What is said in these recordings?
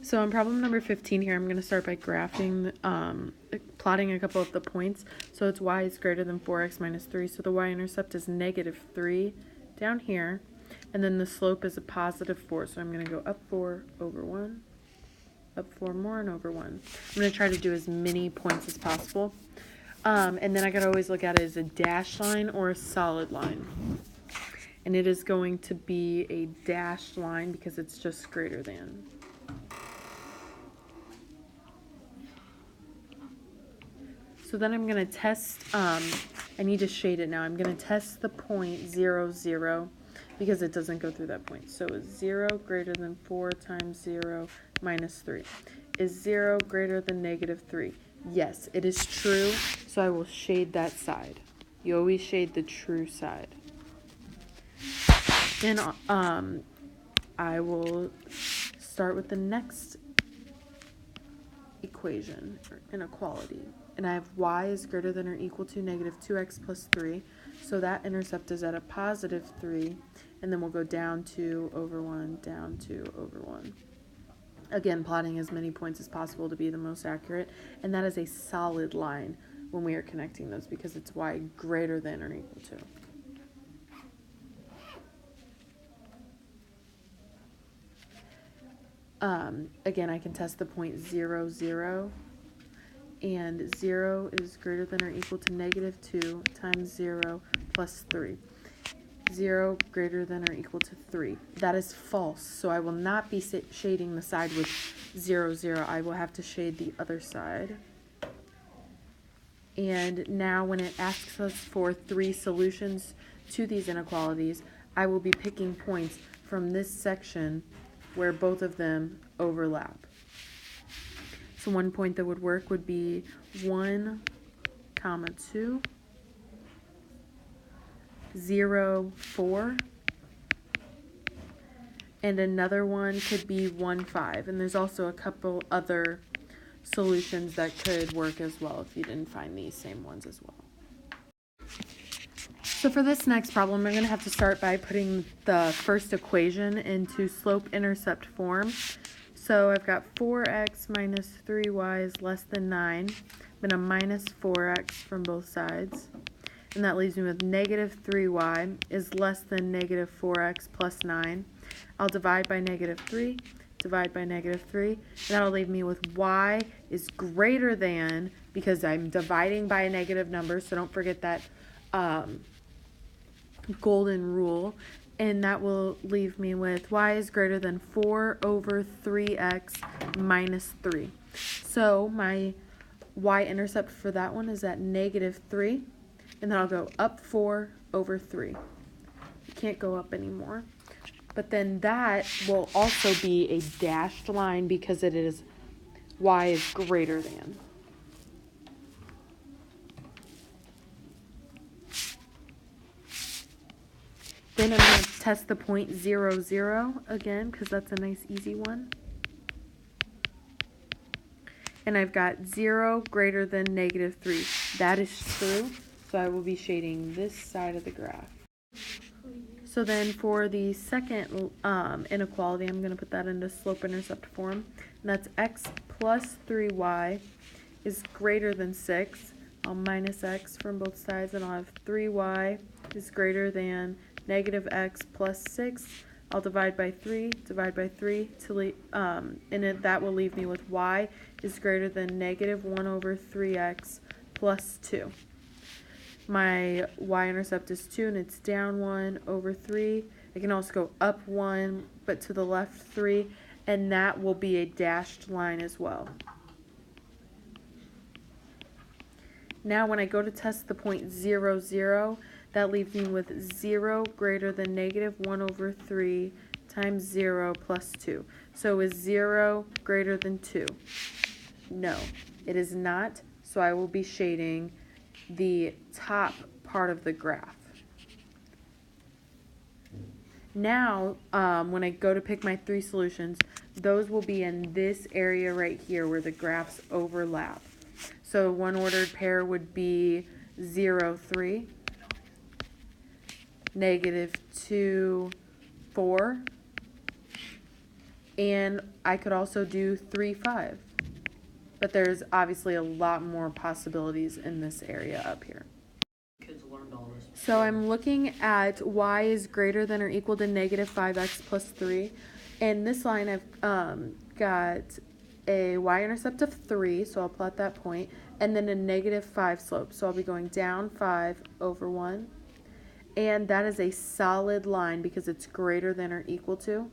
So on problem number 15 here, I'm going to start by graphing, plotting a couple of the points. So it's y is greater than 4x minus 3. So the y-intercept is negative 3 down here. And then the slope is a positive 4. So I'm going to go up 4 over 1, up 4 more, and over 1. I'm going to try to do as many points as possible. And then I could always look at it as a dashed line or a solid line. And it is going to be a dashed line because it's just greater than. So then I'm going to test, I need to shade it now. I'm going to test the point 0, 0 because it doesn't go through that point. So is 0 greater than 4 times 0 minus 3? Is 0 greater than negative 3? Yes, it is true, so I will shade that side. You always shade the true side. Then I will start with the next equation, or inequality. And I have y is greater than or equal to negative 2x plus 3. So that intercept is at a positive 3. And then we'll go down 2 over 1, down 2 over 1. Again, plotting as many points as possible to be the most accurate. And that is a solid line when we are connecting those because it's y greater than or equal to. Again, I can test the point 0, 0. And 0 is greater than or equal to negative 2 times 0 plus 3. 0 greater than or equal to 3. That is false, so I will not be shading the side with 0, 0. I will have to shade the other side. And now when it asks us for 3 solutions to these inequalities, I will be picking points from this section where both of them overlap. So one point that would work would be 1, 2, 0, 4. And another one could be 1, 5. And there's also a couple other solutions that could work as well if you didn't find these same ones as well. So for this next problem, we're going to have to start by putting the first equation into slope-intercept form. So I've got 4x minus 3y is less than 9. I'm going to minus 4x from both sides. And that leaves me with negative 3y is less than negative 4x plus 9. I'll divide by negative 3, divide by negative 3. And that'll leave me with y is greater than, because I'm dividing by a negative number, so don't forget that golden rule. And that will leave me with y is greater than 4 over 3x minus 3. So my y-intercept for that one is at negative 3. And then I'll go up 4 over 3. You can't go up anymore. But then that will also be a dashed line because it is y is greater than. Then I'm going to test the point 0, 0 again because that's a nice easy one. And I've got 0 greater than negative 3. That is true, so I will be shading this side of the graph. So then for the second inequality, I'm going to put that into slope-intercept form. And that's x plus 3y is greater than 6. I'll minus x from both sides, and I'll have 3y is greater than negative x plus 6. I'll divide by 3 to that will leave me with y is greater than negative 1 over 3x plus 2. My y-intercept is 2 and it's down 1 over 3. I can also go up 1 but to the left 3, and that will be a dashed line as well. Now when I go to test the point 0, 0, that leaves me with 0 greater than negative 1 over 3 times 0 plus 2. So is 0 greater than 2? No, it is not. So I will be shading the top part of the graph. Now, when I go to pick my 3 solutions, those will be in this area right here where the graphs overlap. So one ordered pair would be 0, 3. negative 2, 4, And I could also do 3, 5. But there's obviously a lot more possibilities in this area up here. Kids learned all this. So I'm looking at y is greater than or equal to negative 5x plus 3. And this line I've got a y-intercept of 3, so I'll plot that point, and then a negative 5 slope. So I'll be going down 5 over 1. And that is a solid line because it's greater than or equal to.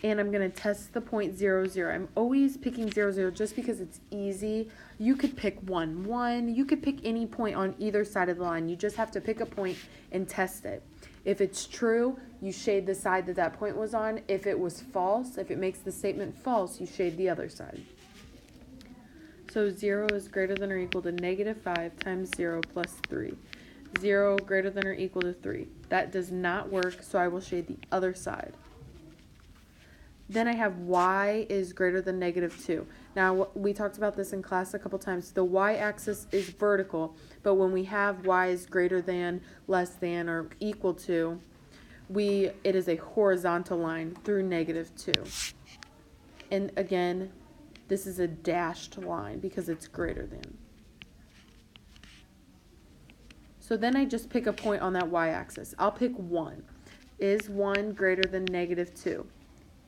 And I'm going to test the point 0, 0. I'm always picking 0, 0 just because it's easy. You could pick 1, 1. You could pick any point on either side of the line. You just have to pick a point and test it. If it's true, you shade the side that that point was on. If it was false, if it makes the statement false, you shade the other side. So 0 is greater than or equal to negative 5 times 0 plus 3. 0 greater than or equal to 3. That does not work, so I will shade the other side. Then I have y is greater than negative 2. Now, we talked about this in class a couple times. The y-axis is vertical, but when we have y is greater than, less than, or equal to, it is a horizontal line through negative 2. And again, this is a dashed line because it's greater than. So then I just pick a point on that y-axis. I'll pick 1. Is 1 greater than negative 2?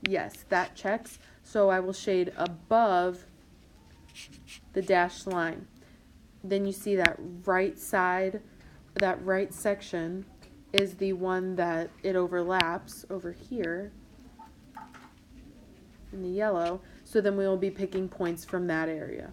Yes, that checks. So I will shade above the dashed line. Then you see that right side, that right section is the one that it overlaps over here in the yellow. So then we will be picking points from that area.